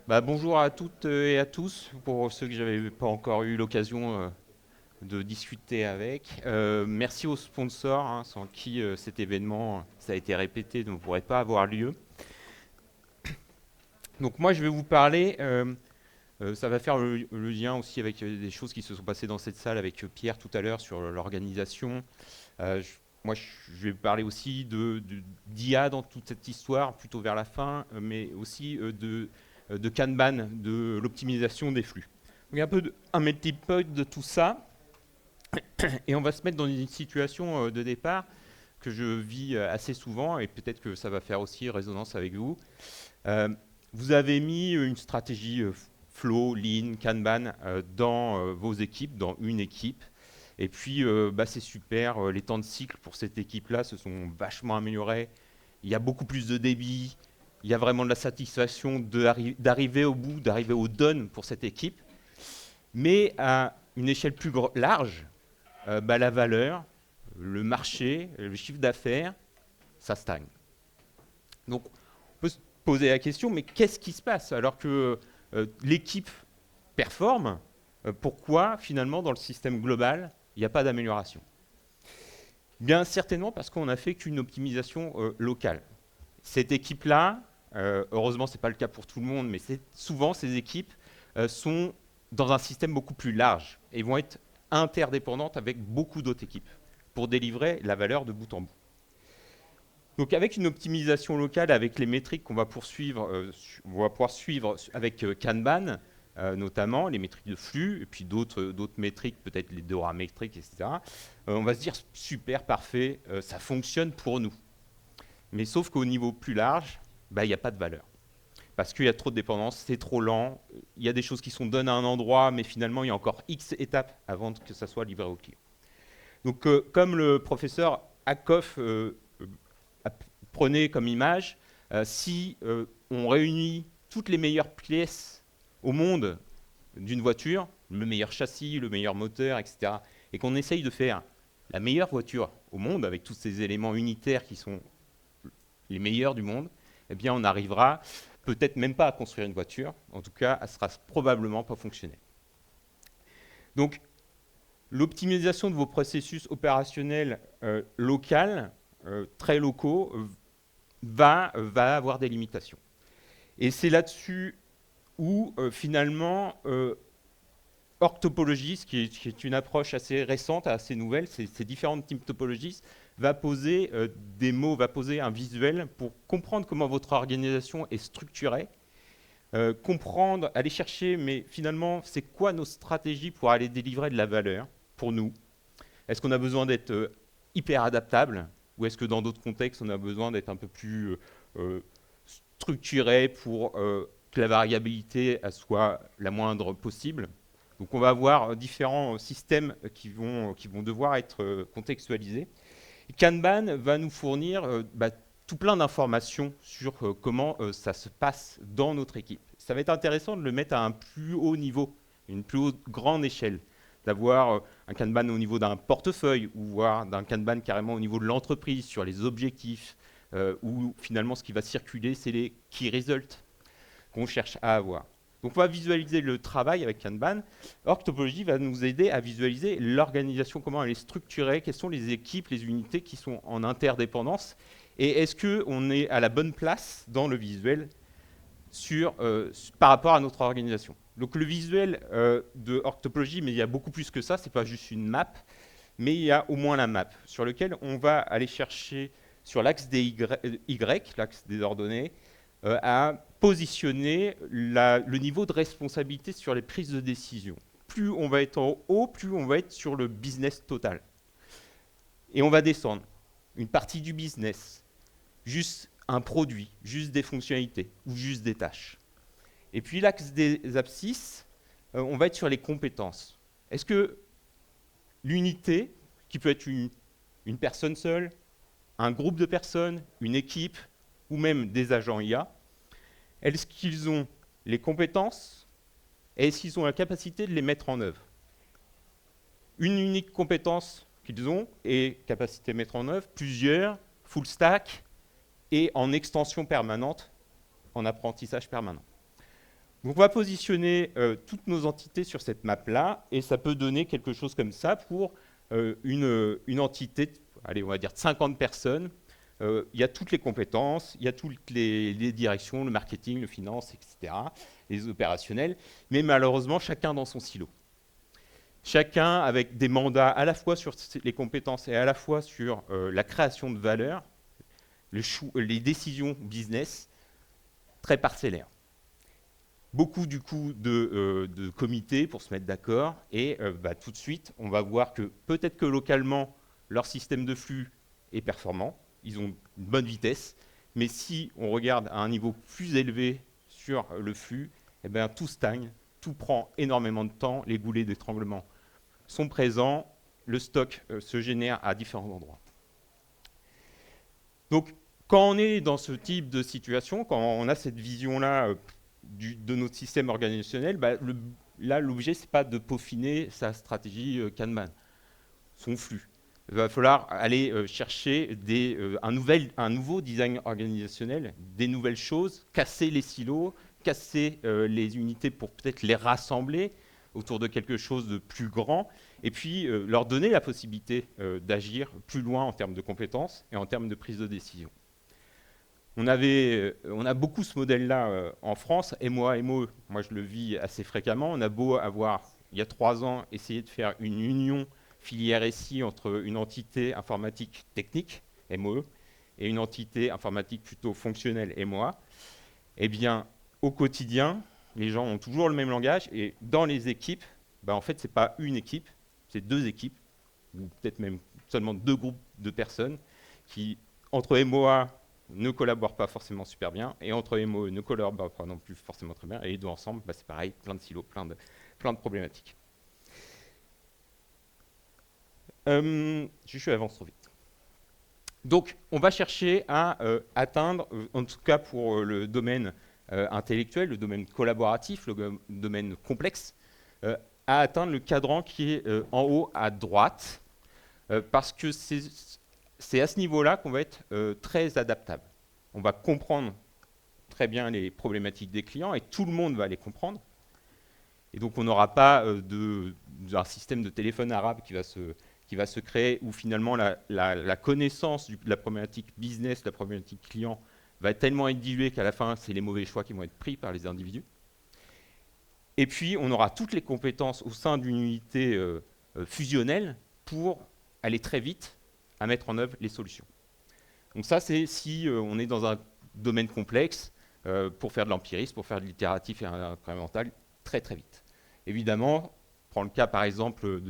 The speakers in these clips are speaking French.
Bonjour à toutes et à tous, pour ceux que j'avais pas encore eu l'occasion de discuter avec. Merci aux sponsors, hein, sans qui cet événement, ça a été répété, ne pourrait pas avoir lieu. Donc moi je vais vous parler, ça va faire le lien aussi avec des choses qui se sont passées dans cette salle avec Pierre tout à l'heure sur l'organisation. Moi je vais vous parler aussi d'IA dans toute cette histoire, plutôt vers la fin, mais aussi de Kanban, de l'optimisation des flux. Donc, il y a un peu un melting pot de tout ça, et on va se mettre dans une situation de départ que je vis assez souvent, et peut-être que ça va faire aussi résonance avec vous. Euh, Vous avez mis une stratégie Flow, Lean, Kanban dans vos équipes, dans une équipe. Et puis, c'est super, les temps de cycle pour cette équipe-là se sont vachement améliorés. Il y a beaucoup plus de débit, il y a vraiment de la satisfaction d'arriver au bout, d'arriver au done pour cette équipe. Mais à une échelle plus large, la valeur, le marché, le chiffre d'affaires, ça stagne. Donc, on peut se poser la question, mais qu'est-ce qui se passe alors que l'équipe performe? Pourquoi, finalement, dans le système global, il n'y a pas d'amélioration? Bien certainement parce qu'on n'a fait qu'une optimisation locale. Cette équipe-là, heureusement, ce n'est pas le cas pour tout le monde, mais souvent, ces équipes sont dans un système beaucoup plus large et vont être interdépendantes avec beaucoup d'autres équipes pour délivrer la valeur de bout en bout. Donc avec une optimisation locale, avec les métriques qu'on va poursuivre, on va pouvoir suivre avec Kanban, notamment les métriques de flux, et puis d'autres métriques, peut-être les DORA métriques, etc. On va se dire super, parfait, ça fonctionne pour nous. Mais sauf qu'au niveau plus large, il n'y a pas de valeur. Parce qu'il y a trop de dépendance, c'est trop lent, il y a des choses qui sont données à un endroit, mais finalement il y a encore X étapes avant que ça soit livré au client. Donc comme le professeur Akoff prenait comme image, si on réunit toutes les meilleures pièces au monde d'une voiture, le meilleur châssis, le meilleur moteur, etc., et qu'on essaye de faire la meilleure voiture au monde avec tous ces éléments unitaires qui sont les meilleurs du monde, eh bien on arrivera peut-être même pas à construire une voiture, en tout cas elle sera probablement pas fonctionnelle. Donc l'optimisation de vos processus opérationnels locaux, très locaux, va avoir des limitations. Et c'est là-dessus où finalement Org Topologies, qui est une approche assez récente, assez nouvelle, ces différentes types topologies, va poser des mots, va poser un visuel pour comprendre comment votre organisation est structurée, comprendre, aller chercher, mais finalement, c'est quoi nos stratégies pour aller délivrer de la valeur pour nous? Est-ce qu'on a besoin d'être hyper adaptable, ou est-ce que dans d'autres contextes, on a besoin d'être un peu plus structuré pour que la variabilité soit la moindre possible? Donc on va avoir différents systèmes qui vont devoir être contextualisés. Et Kanban va nous fournir tout plein d'informations sur comment ça se passe dans notre équipe. Ça va être intéressant de le mettre à un plus haut niveau, une plus grande échelle, d'avoir un Kanban au niveau d'un portefeuille ou voire d'un Kanban carrément au niveau de l'entreprise sur les objectifs, où finalement ce qui va circuler, c'est les key results qu'on cherche à avoir. Donc on va visualiser le travail avec Kanban. Org Topology va nous aider à visualiser l'organisation, comment elle est structurée, quelles sont les équipes, les unités qui sont en interdépendance, et est-ce qu'on est à la bonne place dans le visuel par rapport à notre organisation. Donc le visuel de Org Topology, mais il y a beaucoup plus que ça, c'est pas juste une map, mais il y a au moins la map, sur lequel on va aller chercher sur l'axe des Y, l'axe des ordonnées, à positionner le niveau de responsabilité sur les prises de décision. Plus on va être en haut, plus on va être sur le business total. Et on va descendre une partie du business, juste un produit, juste des fonctionnalités ou juste des tâches. Et puis l'axe des abscisses, on va être sur les compétences. Est-ce que l'unité, qui peut être une personne seule, un groupe de personnes, une équipe, ou même des agents IA, est-ce qu'ils ont les compétences et est-ce qu'ils ont la capacité de les mettre en œuvre? Une unique compétence qu'ils ont et capacité de mettre en œuvre, plusieurs, full stack et en extension permanente, en apprentissage permanent. Donc on va positionner toutes nos entités sur cette map-là, et ça peut donner quelque chose comme ça pour une entité, allez, on va dire de 50 personnes. Il y a toutes les compétences, il y a toutes les directions, le marketing, le finance, etc., les opérationnels, mais malheureusement, chacun dans son silo. Chacun avec des mandats à la fois sur les compétences et à la fois sur la création de valeur, les décisions business, très parcellaires. Beaucoup du coup de comités pour se mettre d'accord, et tout de suite, on va voir que peut-être que localement, leur système de flux est performant, ils ont une bonne vitesse, mais si on regarde à un niveau plus élevé sur le flux, eh bien, tout stagne, tout prend énormément de temps, les goulets d'étranglement sont présents, le stock se génère à différents endroits. Donc, quand on est dans ce type de situation, quand on a cette vision-là de notre système organisationnel, là, l'objet, ce n'est pas de peaufiner sa stratégie Kanban, son flux. Il va falloir aller chercher un nouveau design organisationnel, des nouvelles choses, casser les silos, casser les unités pour peut-être les rassembler autour de quelque chose de plus grand, et puis leur donner la possibilité d'agir plus loin en termes de compétences et en termes de prise de décision. On a beaucoup ce modèle-là en France, MOA, MOE. Moi, je le vis assez fréquemment. On a beau avoir, il y a 3 ans, essayé de faire une union filière SI entre une entité informatique technique, MOE, et une entité informatique plutôt fonctionnelle, MOA. Eh bien, au quotidien, les gens ont toujours le même langage, et dans les équipes, en fait, ce n'est pas une équipe, c'est 2 équipes, ou peut-être même seulement 2 groupes de personnes qui, entre MOA, ne collaborent pas forcément super bien, et entre MOE ne collaborent pas non plus forcément très bien, et les deux ensemble, c'est pareil, plein de silos, plein de problématiques. Je avance trop vite. Donc, on va chercher à atteindre, en tout cas pour le domaine intellectuel, le domaine collaboratif, le domaine complexe, à atteindre le cadran qui est en haut à droite, parce que c'est à ce niveau-là qu'on va être très adaptable. On va comprendre très bien les problématiques des clients, et tout le monde va les comprendre. Et donc, on n'aura pas un système de téléphone arabe qui va se créer, où finalement la connaissance de la problématique business, la problématique client, va tellement être diluée qu'à la fin, c'est les mauvais choix qui vont être pris par les individus. Et puis, on aura toutes les compétences au sein d'une unité fusionnelle pour aller très vite à mettre en œuvre les solutions. Donc ça, c'est si on est dans un domaine complexe, pour faire de l'empirisme, pour faire de l'itératif et incrémental, très très vite. Évidemment, prends le cas par exemple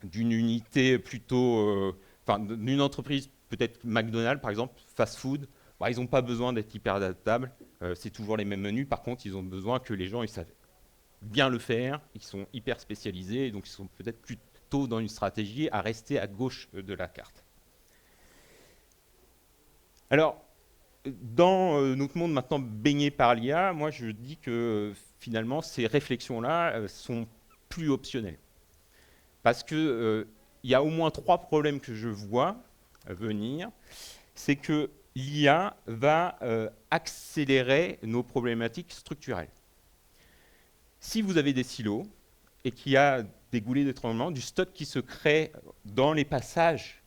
d'une unité plutôt, d'une entreprise, peut-être McDonald's par exemple, fast food, ils n'ont pas besoin d'être hyper adaptables, c'est toujours les mêmes menus, par contre ils ont besoin que les gens ils savent bien le faire, ils sont hyper spécialisés, donc ils sont peut-être plutôt dans une stratégie à rester à gauche de la carte. Alors, dans notre monde maintenant baigné par l'IA, moi je dis que finalement ces réflexions-là sont plus optionnelles. Parce qu'il y a au moins 3 problèmes que je vois venir. C'est que l'IA va accélérer nos problématiques structurelles. Si vous avez des silos et qu'il y a des goulets d'étranglement, du stock qui se crée dans les passages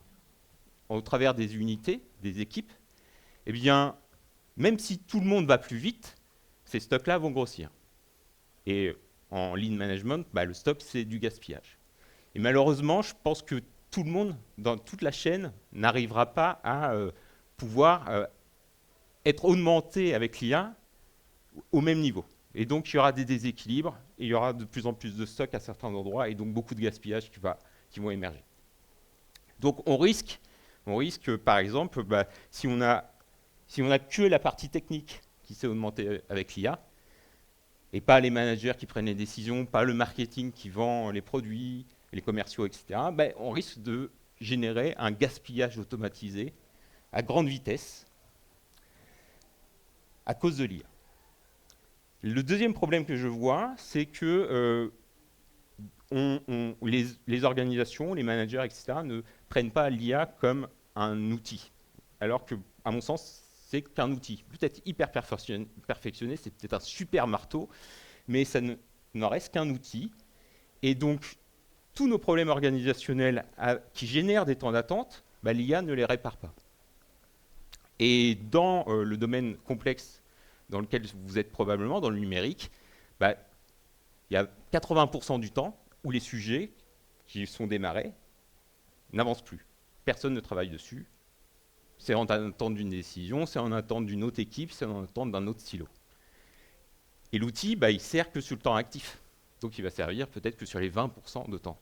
au travers des unités, des équipes, eh bien, même si tout le monde va plus vite, ces stocks-là vont grossir. Et en lean management, le stock, c'est du gaspillage. Et malheureusement, je pense que tout le monde, dans toute la chaîne, n'arrivera pas à pouvoir être augmenté avec l'IA au même niveau. Et donc, il y aura des déséquilibres, et il y aura de plus en plus de stocks à certains endroits, et donc beaucoup de gaspillage qui vont émerger. Donc, on risque par exemple, si on a que la partie technique qui s'est augmentée avec l'IA, et pas les managers qui prennent les décisions, pas le marketing qui vend les produits, les commerciaux, etc., on risque de générer un gaspillage automatisé à grande vitesse à cause de l'IA. Le deuxième problème que je vois, c'est que les organisations, les managers, etc., ne prennent pas l'IA comme un outil. Alors que, à mon sens, c'est qu'un outil. Peut-être hyper perfectionné, c'est peut-être un super marteau, mais ça n'en reste qu'un outil. Et donc, tous nos problèmes organisationnels qui génèrent des temps d'attente, bah, l'IA ne les répare pas. Et dans le domaine complexe dans lequel vous êtes probablement, dans le numérique, bah, il y a 80% du temps où les sujets qui sont démarrés n'avancent plus. Personne ne travaille dessus. C'est en attente d'une décision, c'est en attente d'une autre équipe, c'est en attente d'un autre silo. Et l'outil, bah, il sert que sur le temps actif. Donc il va servir peut-être que sur les 20% de temps.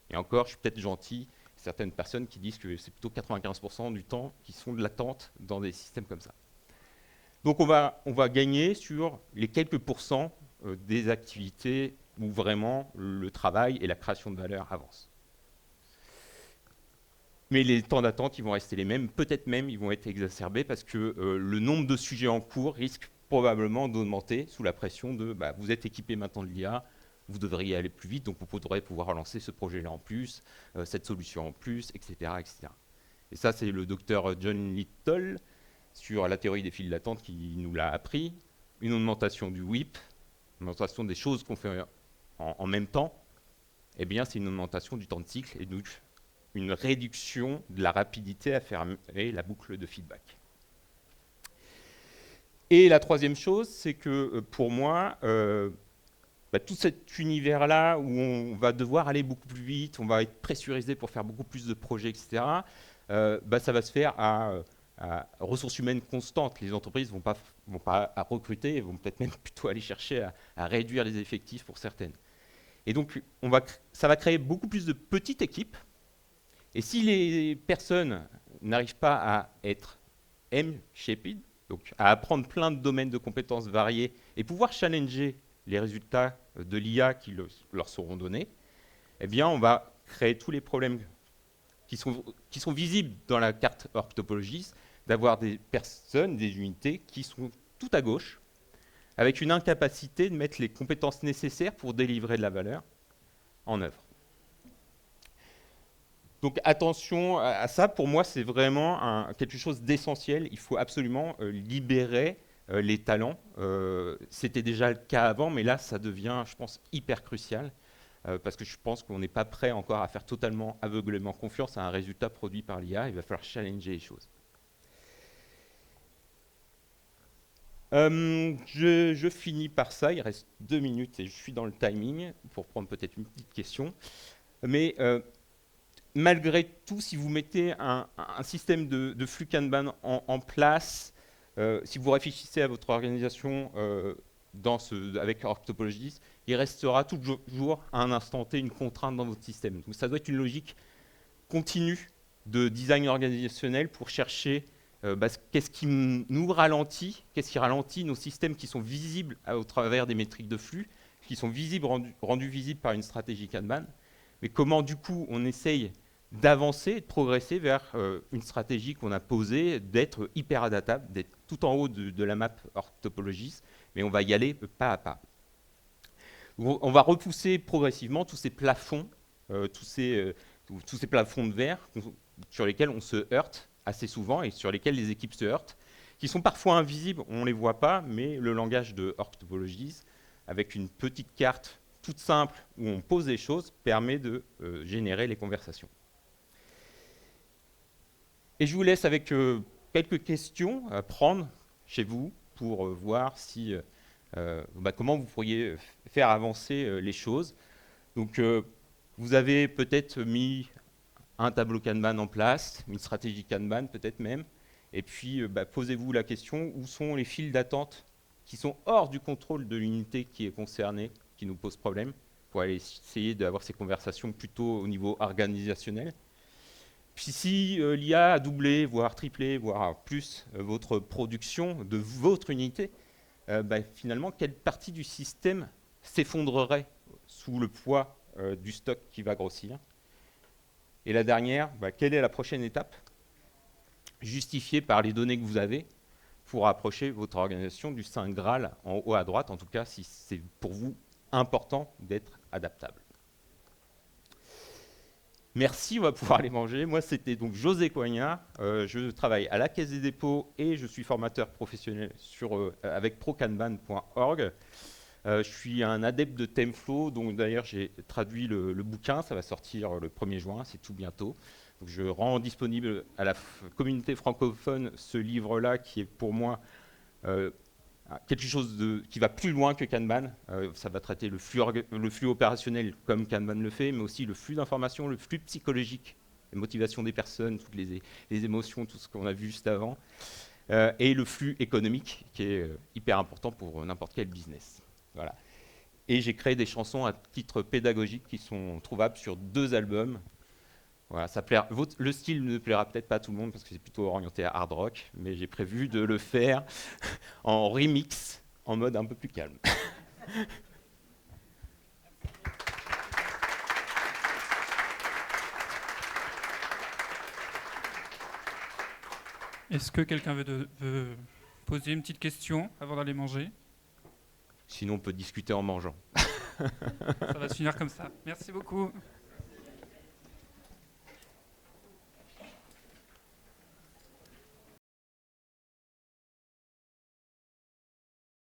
Et encore, je suis peut-être gentil, certaines personnes qui disent que c'est plutôt 95% du temps qui sont de l'attente dans des systèmes comme ça. Donc on va gagner sur les quelques pourcents des activités où vraiment le travail et la création de valeur avancent. Mais les temps d'attente, ils vont rester les mêmes, peut-être même ils vont être exacerbés parce que le nombre de sujets en cours risque probablement d'augmenter sous la pression de bah, vous êtes équipé maintenant de l'IA, vous devriez aller plus vite, donc vous pourrez pouvoir lancer ce projet-là en plus, cette solution en plus, etc., etc. Et ça, c'est le docteur John Little sur la théorie des files d'attente qui nous l'a appris. Une augmentation du WIP, une augmentation des choses qu'on fait en même temps, eh bien, c'est une augmentation du temps de cycle et donc une réduction de la rapidité à fermer la boucle de feedback. Et la troisième chose, c'est que pour moi, tout cet univers-là où on va devoir aller beaucoup plus vite, on va être pressurisé pour faire beaucoup plus de projets, etc., ça va se faire à ressources humaines constantes. Les entreprises ne vont pas à recruter, elles vont peut-être même plutôt aller chercher à réduire les effectifs pour certaines. Et donc, ça va créer beaucoup plus de petites équipes. Et si les personnes n'arrivent pas à être M-shaped, donc à apprendre plein de domaines de compétences variés et pouvoir challenger les résultats de l'IA qui leur seront donnés, eh bien, on va créer tous les problèmes qui sont visibles dans la carte org topologies, d'avoir des personnes, des unités qui sont tout à gauche, avec une incapacité de mettre les compétences nécessaires pour délivrer de la valeur en œuvre. Donc attention à ça, pour moi c'est vraiment quelque chose d'essentiel, il faut absolument libérer les talents. C'était déjà le cas avant, mais là ça devient, je pense, hyper crucial, parce que je pense qu'on n'est pas prêt encore à faire totalement aveuglément confiance à un résultat produit par l'IA, il va falloir challenger les choses. Je finis par ça, il reste 2 minutes et je suis dans le timing pour prendre peut-être une petite question. Mais malgré tout, si vous mettez un système de flux Kanban en place, si vous réfléchissez à votre organisation avec org topologies, il restera toujours à un instant T une contrainte dans votre système. Donc ça doit être une logique continue de design organisationnel pour chercher qu'est-ce qui nous ralentit, qu'est-ce qui ralentit nos systèmes qui sont visibles au travers des métriques de flux, qui sont rendus visibles par une stratégie Kanban, mais comment du coup on essaye d'avancer, de progresser vers une stratégie qu'on a posée, d'être hyper adaptable, d'être tout en haut de la map org topologies, mais on va y aller pas à pas. On va repousser progressivement tous ces plafonds, tous ces plafonds de verre sur lesquels on se heurte assez souvent et sur lesquels les équipes se heurtent, qui sont parfois invisibles, on ne les voit pas, mais le langage de org topologies, avec une petite carte toute simple où on pose des choses, permet de générer les conversations. Et je vous laisse avec quelques questions à prendre chez vous pour voir si, comment vous pourriez faire avancer les choses. Donc, vous avez peut-être mis un tableau Kanban en place, une stratégie Kanban peut-être même, et puis posez-vous la question, où sont les files d'attente qui sont hors du contrôle de l'unité qui est concernée, qui nous pose problème, pour aller essayer d'avoir ces conversations plutôt au niveau organisationnel. Puis si l'IA a doublé, voire triplé, voire plus votre production de votre unité, finalement, quelle partie du système s'effondrerait sous le poids du stock qui va grossir? Et la dernière, quelle est la prochaine étape justifiée par les données que vous avez pour approcher votre organisation du Saint Graal en haut à droite, en tout cas si c'est pour vous important d'être adaptable. Merci, on va pouvoir les manger. Moi, c'était donc José Coignard. Je travaille à la Caisse des dépôts et je suis formateur professionnel avec prokanban.org. Je suis un adepte de ThemeFlow, donc d'ailleurs j'ai traduit le bouquin, ça va sortir le 1er juin, c'est tout bientôt. Donc je rends disponible à la communauté francophone ce livre-là qui est pour moi quelque chose qui va plus loin que Kanban. Ça va traiter le flux opérationnel comme Kanban le fait, mais aussi le flux d'informations, le flux psychologique, les motivations des personnes, toutes les émotions, tout ce qu'on a vu juste avant, et le flux économique qui est hyper important pour n'importe quel business. Voilà. Et j'ai créé des chansons à titre pédagogique qui sont trouvables sur 2 albums. Voilà, le style ne plaira peut-être pas à tout le monde parce que c'est plutôt orienté à hard rock, mais j'ai prévu de le faire en remix, en mode un peu plus calme. Est-ce que quelqu'un veut poser une petite question avant d'aller manger? Sinon, on peut discuter en mangeant. Ça va se finir comme ça. Merci beaucoup.